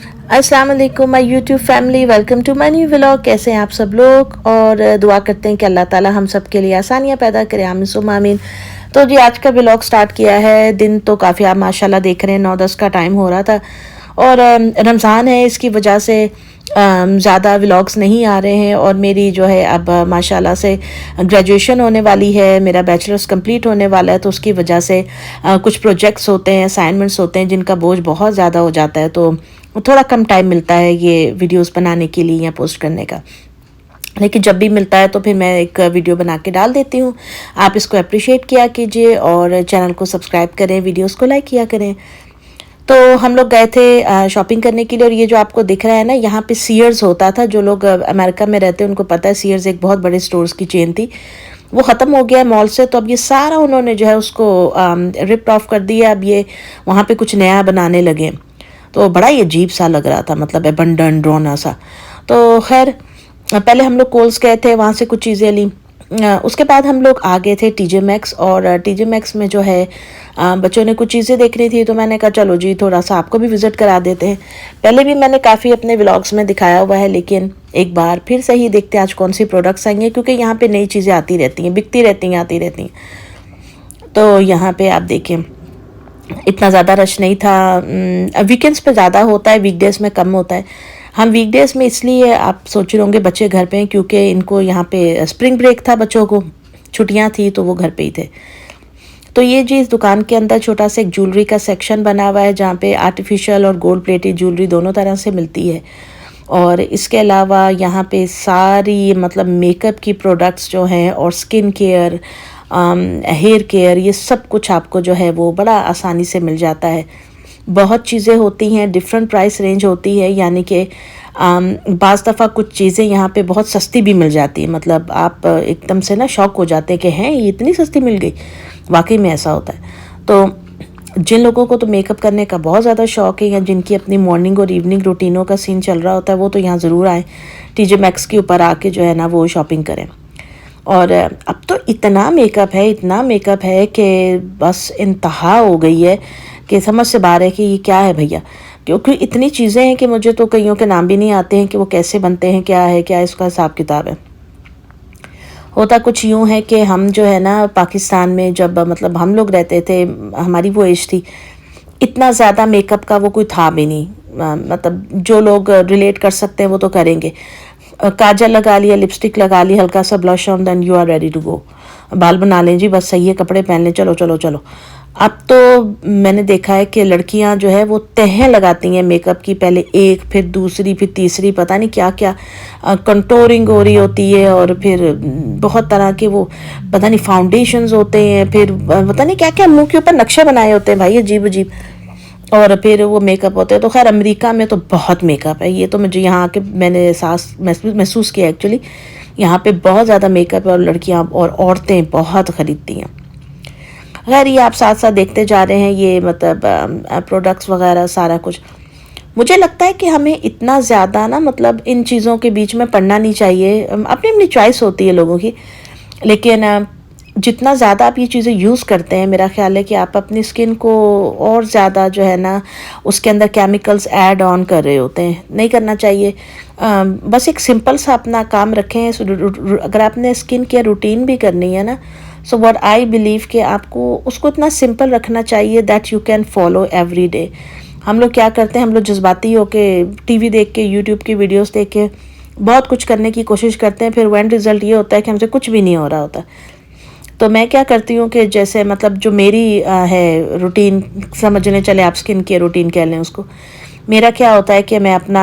अस्सलाम वालेकुम my YouTube family, welcome to my new vlog. कैसे हैं आप सब लोग? और दुआ करते हैं कि अल्लाह ताला हम सब के लिए आसानियां पैदा करे, आमीन सुम्मा आमीन। तो जी आज का व्लॉग स्टार्ट किया है। दिन तो काफ़ी आप माशाल्लाह देख रहे हैं, 9-10 का टाइम हो रहा था और रमज़ान है, इसकी वजह से ज़्यादा व्लॉग्स नहीं आ रहे हैं। और मेरी जो है अब माशाल्लाह से ग्रेजुएशन होने वाली है, मेरा बैचलर्स कंप्लीट होने वाला है, तो उसकी वजह से कुछ प्रोजेक्ट्स होते हैं, असाइनमेंट्स होते हैं जिनका बोझ बहुत ज़्यादा हो जाता है, तो थोड़ा कम टाइम मिलता है ये वीडियोस बनाने के लिए या पोस्ट करने का। लेकिन जब भी मिलता है तो फिर मैं एक वीडियो बना के डाल देती हूँ। आप इसको अप्रिशिएट किया कीजिए और चैनल को सब्सक्राइब करें, वीडियोस को लाइक किया करें। तो हम लोग गए थे शॉपिंग करने के लिए, और ये जो आपको दिख रहा है ना, यहाँ पे सीयर्स होता था। जो लोग अमेरिका में रहते हैं उनको पता है, सीयर्स एक बहुत बड़े स्टोर्स की चेन थी। वो ख़त्म हो गया है मॉल से, तो अब ये सारा उन्होंने जो है उसको रिप्ट ऑफ कर दिया। अब ये वहाँ पे कुछ नया बनाने लगे, तो बड़ा ही अजीब सा लग रहा था, मतलब एबंडन ड्रोना सा। तो खैर पहले हम लोग कोल्स गए थे, वहाँ से कुछ चीज़ें ली। उसके बाद हम लोग आ गए थे टीजे मैक्स, और टीजे मैक्स में जो है बच्चों ने कुछ चीज़ें देखनी थी, तो मैंने कहा चलो जी थोड़ा सा आपको भी विज़िट करा देते हैं। पहले भी मैंने काफ़ी अपने व्लॉग्स में दिखाया हुआ है, लेकिन एक बार फिर से ही देखते हैं आज कौन सी प्रोडक्ट्स आएंगे, क्योंकि यहाँ पे नई चीज़ें आती रहती हैं, बिकती रहती हैं, आती रहती हैं। तो यहाँ पे आप देखें इतना ज़्यादा रश नहीं था। वीकेंड्स पे ज़्यादा होता है, वीकडेज़ में कम होता है। हम वीकडेज़ में इसलिए आप सोच रहे होंगे बच्चे घर पे हैं, क्योंकि इनको यहाँ पे स्प्रिंग ब्रेक था, बच्चों को छुट्टियाँ थी, तो वो घर पे ही थे। तो ये जी इस दुकान के अंदर छोटा सा एक ज्वेलरी का सेक्शन बना हुआ है, जहाँ पे आर्टिफिशियल और गोल्ड प्लेटेड ज्वेलरी दोनों तरह से मिलती है। और इसके अलावा यहाँ पे सारी मतलब मेकअप की प्रोडक्ट्स जो हैं, और स्किन केयर, हेयर केयर, ये सब कुछ आपको जो है वो बड़ा आसानी से मिल जाता है। बहुत चीज़ें होती हैं, डिफरेंट प्राइस रेंज होती है, यानी कि बाज़ दफ़ा कुछ चीज़ें यहाँ पे बहुत सस्ती भी मिल जाती है। मतलब आप एकदम से ना शॉक हो जाते हैं कि हैं ये इतनी सस्ती मिल गई, वाकई में ऐसा होता है। तो जिन लोगों को तो मेकअप करने का बहुत ज़्यादा शौक है, या जिनकी अपनी मॉर्निंग और इवनिंग रूटीनों का सीन चल रहा होता है, वो तो यहाँ ज़रूर आए, टीजे मैक्स के ऊपर आके जो है ना वो शॉपिंग करें। और अब तो इतना मेकअप है, इतना मेकअप है कि बस इंतहा हो गई है कि समझ से बाहर है कि ये क्या है भैया। क्योंकि इतनी चीज़ें हैं कि मुझे तो कईयों के नाम भी नहीं आते हैं कि वो कैसे बनते हैं, क्या है, क्या इसका हिसाब किताब है। होता कुछ यूँ है कि हम जो है ना पाकिस्तान में जब मतलब हम लोग रहते थे, हमारी वो एज थी, इतना ज़्यादा मेकअप का वो कोई था भी नहीं। मतलब जो लोग रिलेट कर सकते हैं वो तो करेंगे। काजल लगा लिया, लिपस्टिक लगा ली, हल्का सा blush on, then you are ready to go. बाल बना लें जी, बस सही है, कपड़े पहन लें, चलो चलो चलो। अब तो मैंने देखा है कि लड़कियां जो है वो तहें लगाती हैं मेकअप की, पहले एक, फिर दूसरी, फिर तीसरी, पता नहीं क्या क्या कंटोरिंग हो रही होती है, और फिर बहुत तरह के वो पता नहीं फाउंडेशंस होते हैं, फिर पता नहीं क्या क्या मुंह के ऊपर नक्शे बनाए होते हैं भाई, अजीब अजीब। और फिर वो मेकअप होते हैं। तो खैर अमेरिका में तो बहुत मेकअप है, ये तो मुझे यहाँ आके मैंने एहसास महसूस किया एक्चुअली। यहाँ पे बहुत ज़्यादा मेकअप है, और लड़कियाँ और औरतें बहुत ख़रीदती हैं। खैर ये आप साथ साथ देखते जा रहे हैं, ये मतलब प्रोडक्ट्स वगैरह सारा कुछ। मुझे लगता है कि हमें इतना ज़्यादा ना मतलब इन चीज़ों के बीच में पड़ना नहीं चाहिए। अपनी अपनी चॉइस होती है लोगों की, लेकिन जितना ज़्यादा आप ये चीज़ें यूज़ करते हैं, मेरा ख्याल है कि आप अपनी स्किन को और ज़्यादा जो है ना उसके अंदर केमिकल्स ऐड ऑन कर रहे होते हैं। नहीं करना चाहिए। बस एक सिंपल सा अपना काम रखें। अगर आपने स्किन केयर रूटीन भी करनी है ना, सो व्हाट आई बिलीव कि आपको उसको इतना सिंपल रखना चाहिए that you can follow every day. हम लोग क्या करते हैं, हम लोग जज्बाती होके टीवी देख के, यूट्यूब की वीडियोस देख के बहुत कुछ करने की कोशिश करते हैं, फिर एंड रिज़ल्ट ये होता है कि हमसे कुछ भी नहीं हो रहा होता। तो मैं क्या करती हूँ कि जैसे मतलब जो मेरी है रूटीन, समझने चले आप स्किन केयर रूटीन कह लें उसको। मेरा क्या होता है कि मैं अपना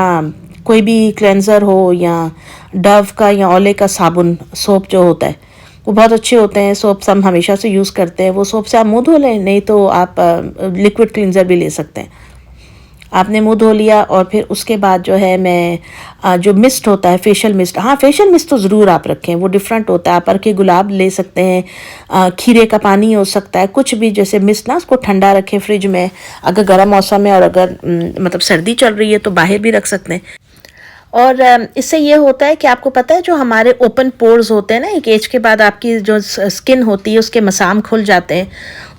कोई भी क्लेंज़र हो, या डव का या ओले का साबुन, सोप जो होता है वो बहुत अच्छे होते हैं। सोप्स हम हमेशा से यूज़ करते हैं, वो सोप से आप मुँह धो लें, नहीं तो आप लिक्विड क्लींजर भी ले सकते हैं। आपने मुंह धो लिया, और फिर उसके बाद जो है मैं जो मिस्ट होता है, फेशियल मिस्ट, हाँ फेशियल मिस्ट तो ज़रूर आप रखें, वो डिफरेंट होता है। आप के गुलाब ले सकते हैं, खीरे का पानी हो सकता है, कुछ भी जैसे मिस्ट ना, उसको ठंडा रखें फ्रिज में, अगर गर्म मौसम है, और अगर मतलब सर्दी चल रही है तो बाहर भी रख सकते हैं। और इससे ये होता है कि आपको पता है जो हमारे ओपन पोर्स होते हैं ना, एक एज के बाद आपकी जो स्किन होती है उसके मसाम खुल जाते हैं।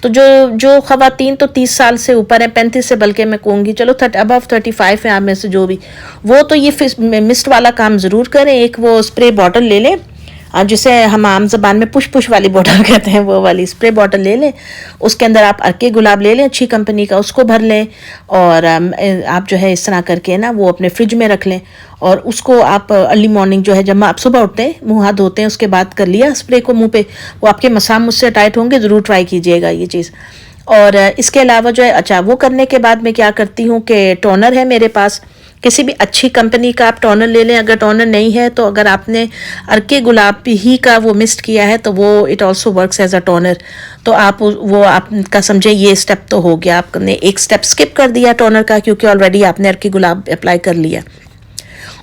तो जो जो ख़वातीन तो 30 साल से ऊपर है, 35 से बल्कि मैं कहूँगी, चलो अबव 35 है आप में से जो भी, वो तो ये मिस्ट वाला काम ज़रूर करें। एक वो स्प्रे बॉटल ले लें, जिसे हम आम ज़बान में पुश पुश वाली बॉटल कहते हैं, वो वाली स्प्रे बॉटल ले लें। उसके अंदर आप अर्के गुलाब ले लें अच्छी कंपनी का, उसको भर लें और आप जो है इस तरह करके ना वो अपने फ्रिज में रख लें। और उसको आप अर्ली मॉर्निंग जो है जब आप सुबह उठते हैं, मुँह हाथ धोते हैं, उसके बाद कर लिया स्प्रे को मुँह पे, वो आपके मसाम मुझसे टाइट होंगे। ज़रूर ट्राई कीजिएगा ये चीज़। और इसके अलावा जो है, अच्छा, वो करने के बाद मैं क्या करती हूँ कि टोनर है मेरे पास, किसी भी अच्छी कंपनी का आप टोनर ले लें। अगर टोनर नहीं है तो अगर आपने अर्के गुलाब ही का वो मिस्ट किया है तो वो it also works as a toner. तो आप वो आपका समझे ये स्टेप तो हो गया, आपने एक स्टेप स्किप कर दिया टोनर का, क्योंकि ऑलरेडी आपने अर्के गुलाब अप्लाई कर लिया।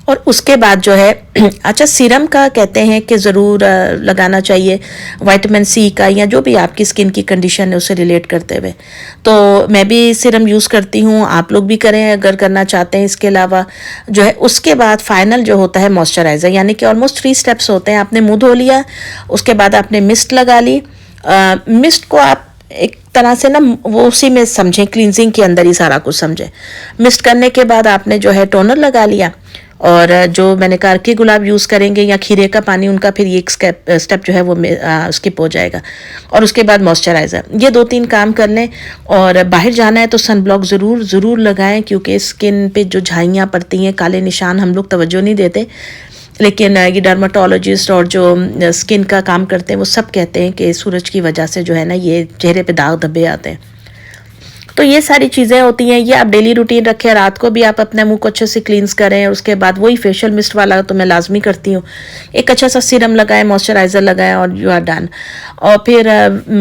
और उसके बाद जो है अच्छा, सीरम का कहते हैं कि ज़रूर लगाना चाहिए, विटामिन सी का, या जो भी आपकी स्किन की कंडीशन है उससे रिलेट करते हुए। तो मैं भी सीरम यूज़ करती हूँ, आप लोग भी करें अगर करना चाहते हैं। इसके अलावा जो है उसके बाद फाइनल जो होता है मॉइस्चराइज़र, यानी कि ऑलमोस्ट 3 स्टेप्स होते हैं। आपने मुँह धो लिया, उसके बाद आपने मिस्ट लगा ली। मिस्ट को आप एक तरह से ना वो उसी में समझें, क्लींजिंग के अंदर ही सारा कुछ समझें। मिस्ट करने के बाद आपने जो है टोनर लगा लिया, और जो मैंने कहा अर्के गुलाब यूज़ करेंगे या खीरे का पानी, उनका फिर ये एक स्टेप जो है वो स्किप हो जाएगा। और उसके बाद मॉइस्चराइज़र, ये 2-3 काम कर लें। और बाहर जाना है तो सन ब्लॉक ज़रूर लगाएं, क्योंकि स्किन पे जो झाइयाँ पड़ती हैं, काले निशान, हम लोग तवज्जो नहीं देते, लेकिन ये डर्माटोलॉजिस्ट और जो स्किन का काम करते हैं वो सब कहते हैं कि सूरज की वजह से जो है ना ये चेहरे पे दाग धब्बे आते हैं। तो ये सारी चीज़ें होती हैं, ये आप डेली रूटीन रखें। रात को भी आप अपने मुंह को अच्छे से क्लींस करें, और उसके बाद वही फेशियल मिस्ट वाला तो मैं लाजमी करती हूँ। एक अच्छा सा सीरम लगाएं, मॉइस्चराइज़र लगाएं, और यू आर डन। और फिर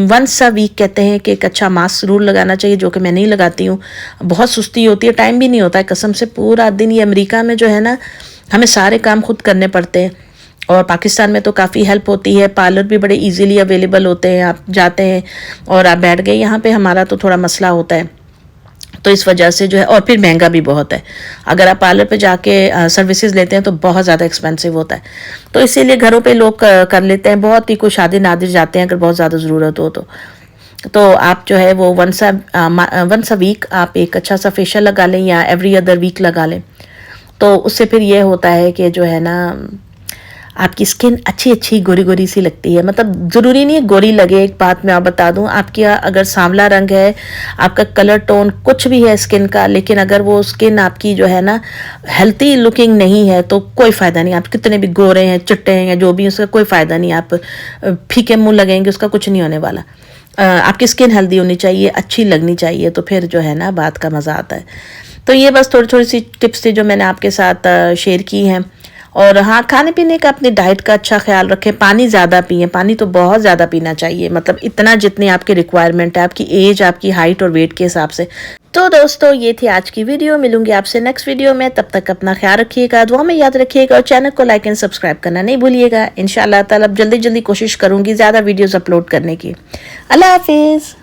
वंस अ वीक कहते हैं कि एक अच्छा मास्क ज़रूर लगाना चाहिए, जो कि मैं नहीं लगाती हूँ। बहुत सुस्ती होती है, टाइम भी नहीं होता है कसम से। पूरा दिन ये अमेरिका में जो है ना, हमें सारे काम खुद करने पड़ते हैं, और पाकिस्तान में तो काफ़ी हेल्प होती है। पार्लर भी बड़े इजीली अवेलेबल होते हैं, आप जाते हैं और आप बैठ गए। यहाँ पे हमारा तो थोड़ा मसला होता है, तो इस वजह से जो है, और फिर महंगा भी बहुत है। अगर आप पार्लर पे जाके सर्विसेज लेते हैं तो बहुत ज़्यादा एक्सपेंसिव होता है। तो इसीलिए घरों पे लोग कर लेते हैं, बहुत ही कोई शादी नादिर जाते हैं अगर बहुत ज़्यादा ज़रूरत हो तो आप जो है वो वंस अ वीक आप एक अच्छा सा फेशियल लगा लें, या एवरी अदर वीक लगा लें। तो उससे फिर ये होता है कि जो है ना आपकी स्किन अच्छी गोरी गोरी सी लगती है। मतलब ज़रूरी नहीं है गोरी लगे। एक बात मैं आप बता दूं, आपकी अगर सांवला रंग है, आपका कलर टोन कुछ भी है स्किन का, लेकिन अगर वो स्किन आपकी जो है ना हेल्थी लुकिंग नहीं है तो कोई फ़ायदा नहीं। आप कितने भी गोरे हैं, चिट्टे हैं, या जो भी, उसका कोई फ़ायदा नहीं। आप फीके मुँह लगेंगे, उसका कुछ नहीं होने वाला। आपकी स्किन हेल्दी होनी चाहिए, अच्छी लगनी चाहिए, तो फिर जो है ना बात का मज़ा आता है। तो ये बस थोड़ी सी टिप्स थी जो मैंने आपके साथ शेयर की हैं। और हाँ, खाने पीने का, अपनी डाइट का अच्छा ख्याल रखें। पानी ज़्यादा पिएं, पानी तो बहुत ज़्यादा पीना चाहिए, मतलब इतना जितनी आपकी रिक्वायरमेंट है, आपकी एज, आपकी हाइट और वेट के हिसाब से। तो दोस्तों ये थी आज की वीडियो। मिलूंगी आपसे नेक्स्ट वीडियो में, तब तक अपना ख्याल रखिएगा, दुआ में याद रखिएगा, और चैनल को लाइक एंड सब्सक्राइब करना नहीं भूलिएगा। इंशाअल्लाह ताला जल्दी कोशिश करूँगी ज़्यादा वीडियोज़ अपलोड करने की। अल्लाह हाफिज़।